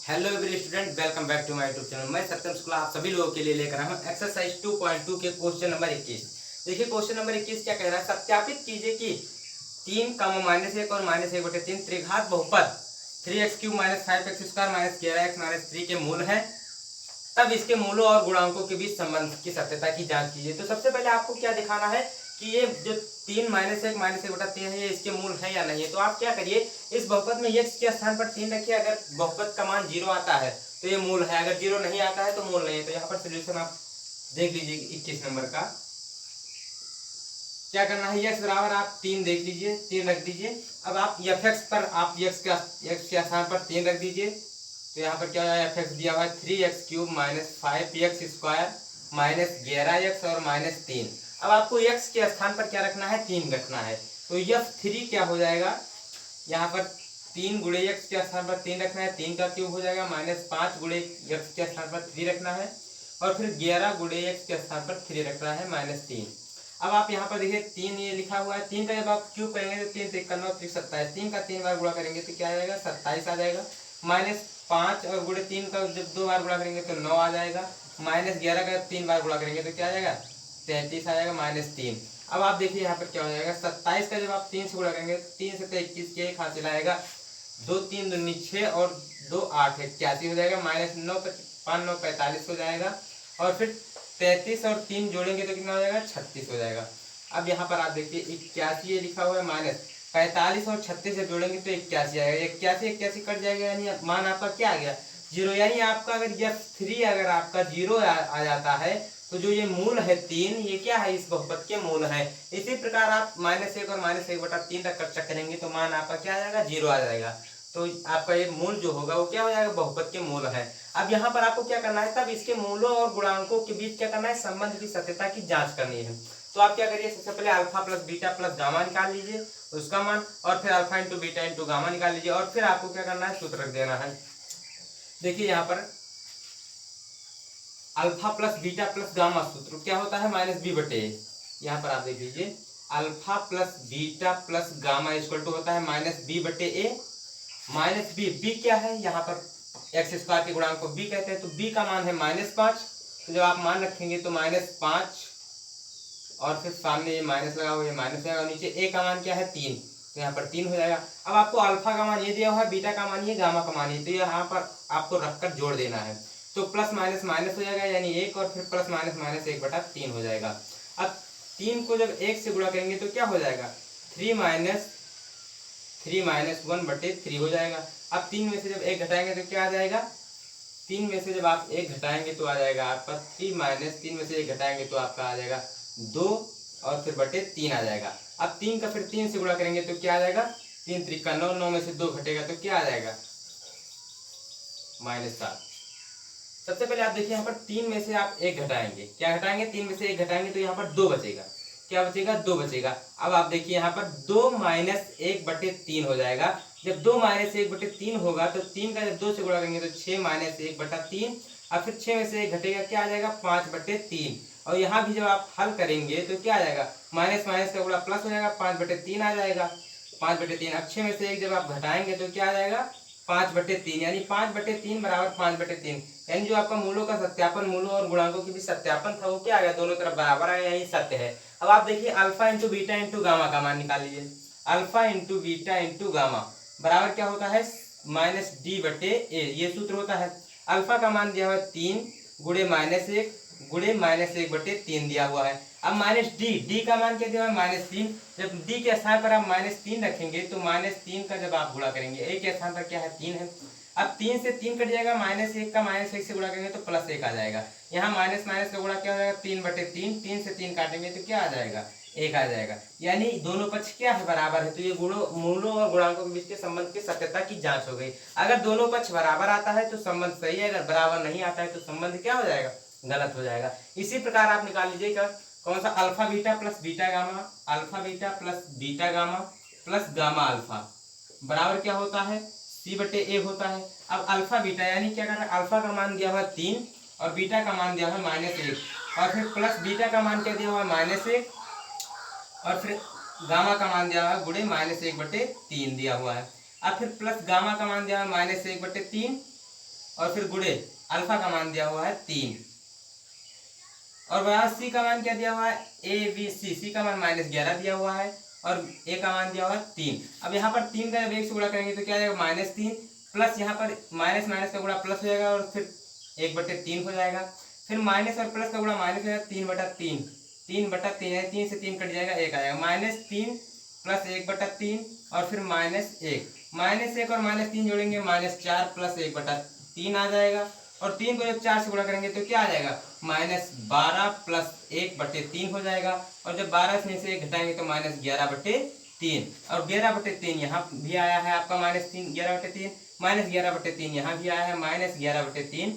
Hello every student, welcome back to my YouTube channel. मैं सत्यम शुक्ला आप सभी लोगों के लिए लेकर आया हूं एक्सरसाइज 2.2 के क्वेश्चन नंबर 21। देखिए क्वेश्चन नंबर 21 क्या कह रहा है। सत्यापित कीजिए कि 3 -1 और -1/3 त्रिघात बहुपद 3x³ -5x² -11x -3 के मूल है। तब इसके मूलों और गुणांकों के बीच संबंध की सत्यता की जांच कीजिए। तो सबसे पहले आपको क्या दिखाना है कि ये जो 3 -1 है ये इसके मूल है या नहीं है। तो आप क्या करिए, इस बहुपद में x के स्थान पर 3 रखिए। अगर बहुपद का मान 0 आता है तो ये मूल है, अगर 0 नहीं आता है तो मूल नहीं है। तो यहाँ पर सोल्यूशन आप देख लीजिए 21 नंबर का क्या करना है। x बराबर आप 3 देख लीजिए, 3 रख दीजिए। अब आप fx पर आप x के स्थान पर 3 रख दीजिए। तो यहाँ पर क्या है, fx दिया हुआ है 3x³ -5x² -11x और -3। अब आपको x के स्थान पर क्या रखना है, 3 रखना है। तो f3 क्या हो जाएगा, यहाँ पर 3 गुणे x के स्थान पर 3 रखना है, 3 का क्यूब हो जाएगा। -5 गुणे x के स्थान पर 3 रखना है और फिर 11 गुणे x के स्थान पर 3 रखना है -3। अब आप यहाँ पर देखिए 3 ये लिखा हुआ है। 3 का जब आप क्यूब करेंगे तो 3 3 9 27। 3 का 3 बार गुणा करेंगे तो क्या आ जाएगा, 27 आ जाएगा। -5 और गुणे 3 का जब 2 बार गुणा करेंगे तो 9 आ जाएगा। -11 का 3 बार गुणा करेंगे तो क्या आ जाएगा, 33 आ जाएगा -3। अब आप देखिए यहाँ पर क्या हो जाएगा, 27 का जब आप 3 से गुणा करेंगे 3 से 21 के एक हासिल आएगा। 2 3 दूनी 6 और 2 8 81 हो जाएगा। -9 5 9 45 हो जाएगा और फिर 33 और 3 जोड़ेंगे तो कितना हो जाएगा, 36 हो जाएगा। अब यहाँ पर आप देखिए 81 ये लिखा हुआ है, -45 और 36 से जोड़ेंगे तो 81 आएगा। 81 81 कट जाएगा, यानी मान आपका क्या आ गया, 0। यानी आपका अगर f3 अगर आपका 0 आ जाता है तो जो ये मूल है 3, ये क्या है, इस बहुपद के मूल है। इसी प्रकार आप -1 और -1/3 तक कर चेक करेंगे तो मान आपका क्या आ जाएगा, 0 आ जाएगा। तो आपका ये मूल जो होगा वो क्या हो जाएगा, बहुपद के मूल है। अब यहाँ पर आपको क्या करना है, तब इसके मूलों और गुणांकों के बीच क्या करना है, संबंध की सत्यता की जांच करनी है। तो आप क्या करिए, सबसे पहले alpha plus beta plus gamma निकाल लीजिए उसका मान, और फिर alpha into beta into gamma निकाल लीजिए, और फिर आपको क्या करना है, सूत्र रख देना है। देखिए यहाँ पर alpha plus beta plus gamma सूत्र क्या होता है, -b/a। यहाँ पर आप देख लीजिए, alpha plus beta plus gamma equal to होता है -b/a। -b क्या है, यहाँ पर x² के गुणांक को b कहते हैं, तो b का मान है -5। तो जब आप मान रखेंगे तो -5 और फिर सामने ये माइनस लगा हुआ है, माइनस लगा, नीचे a का मान क्या है, 3। तो यहाँ पर 3 हो जाएगा। अब आपको अल्फा का मान ये दिया हुआ है, बीटा का मान ये, गामा का मान ये, तो यहाँ पर आपको रखकर जोड़ देना है। तो प्लस माइनस माइनस हो जाएगा, यानी 1 और फिर प्लस माइनस माइनस 1/3 हो जाएगा। अब 3 को जब 1 से गुणा करेंगे तो क्या हो जाएगा, 3 - 1/3 हो जाएगा। अब 3 में से जब 1 घटाएंगे तो क्या आ जाएगा, 3 में से जब आप 1 घटाएंगे तो आ जाएगा आपका 3 में से 1 घटाएंगे तो आपका आ जाएगा 2 और फिर /3 आ जाएगा। अब 3 का फिर 3 से गुणा करेंगे तो क्या आ जाएगा, 3 3 9, 9 में से 2 घटेगा तो क्या आ जाएगा, -7। सबसे पहले आप देखिए यहाँ पर 3 में से आप 1 घटाएंगे, क्या घटाएंगे, 3 में से 1 घटाएंगे तो यहाँ पर 2 बचेगा। क्या बचेगा, 2 बचेगा। अब आप देखिए यहाँ पर 2 - 1/3 हो जाएगा। जब 2 - 1/3 होगा तो 3 का जब 2 से गुणा करेंगे तो 6 - 1/3। अब फिर 6 में से 1 घटेगा, क्या आ जाएगा, 5/3। और यहाँ भी जब आप हल करेंगे तो क्या आ जाएगा, माइनस माइनस का गुणा प्लस हो जाएगा, 5/3 आ जाएगा। 5/3। अब 6 में से 1 जब आप घटाएंगे तो क्या आ जाएगा, 5/3, यानी 5/3 बराबर 5/3। यानी जो आपका मूलों का सत्यापन, मूलों और गुणांकों के बीच सत्यापन था वो क्या आ गया, दोनों तरफ बराबर आ गया, यही सत्य है। अब आप देखिए alpha into beta into gamma का मान निकाल लीजिए। Alpha into beta into gamma बराबर क्या होता है, -d/a। ये सूत्र होता है। अल्फा का मान दिया हुआ है 3 गुणे -1 गुणे -1/3 दिया हुआ है। अब -d का मान क्या दिया हुआ है, -3। जब d के स्थान पर आप -3 रखेंगे तो -3 का जब आप गुणा करेंगे, a के स्थान पर क्या है, 3 है। अब 3 से 3 कट जाएगा, -1 का -1 से गुणा करेंगे तो +1 आ जाएगा। यहाँ माइनस माइनस का गुणा क्या हो जाएगा, 3/3। 3 से 3 काटेंगे तो क्या आ जाएगा, 1 आ जाएगा। यानी दोनों पक्ष क्या है, बराबर है। तो ये मूलों और गुणांकों के बीच के संबंध की सत्यता की जांच हो गई। अगर दोनों पक्ष बराबर आता है तो संबंध सही है, अगर बराबर नहीं आता है तो संबंध क्या हो जाएगा, गलत हो जाएगा। इसी प्रकार आप निकाल लीजिएगा कौन सा, alpha beta plus beta gamma, alpha beta plus beta gamma plus gamma alpha बराबर क्या होता है, c/a होता है। अब अल्फा बीटा यानी क्या करना है, अल्फा का मान दिया हुआ है 3 और बीटा का मान दिया हुआ है -1 और फिर प्लस बीटा का मान क्या दिया हुआ है, -1 और फिर गामा का मान दिया हुआ है गुणे -1/3 दिया हुआ है। अब फिर प्लस गामा का मान दिया हुआ है -1/3 और फिर गुणे अल्फा का मान दिया हुआ है 3, और बराबर सी का मान क्या दिया हुआ है, ए बी सी का मान -11 दिया हुआ है और ए का मान दिया हुआ है 3। अब यहाँ पर 3 का जब 1 से गुणा करेंगे तो क्या आ जाएगा -3, प्लस यहाँ पर माइनस माइनस का गुणा प्लस हो जाएगा और फिर 1/3 हो जाएगा, फिर माइनस और प्लस का गुणा माइनस हो जाएगा 3/3, 3/3 यानी 3 से 3 कट जाएगा, 1 आएगा, -3 प्लस 1/3 और फिर -1, -1 और -3 जोड़ेंगे -4 प्लस 1/3 आ जाएगा, और 3 को जब 4 से गुणा करेंगे तो क्या आ जाएगा -12 प्लस 1/3 हो जाएगा, और जब 12 में से 1 घटाएंगे तो -11/3, और 11/3 यहाँ भी आया है आपका -11/3, -11/3 यहाँ भी आया है, -11/3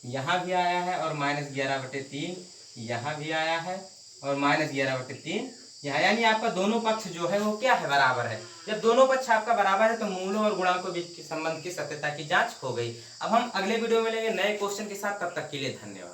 यहाँ भी आया है, और -11/3 यहाँ भी आया है, और -11/3 यहाँ, यानी आपका दोनों पक्ष जो है वो क्या है, बराबर है। जब दोनों पक्ष आपका बराबर है तो मूलों और गुणांकों के बीच के संबंध की सत्यता की जांच हो गई। अब हम अगले वीडियो में मिलेंगे नए क्वेश्चन के साथ, तब तक के लिए धन्यवाद।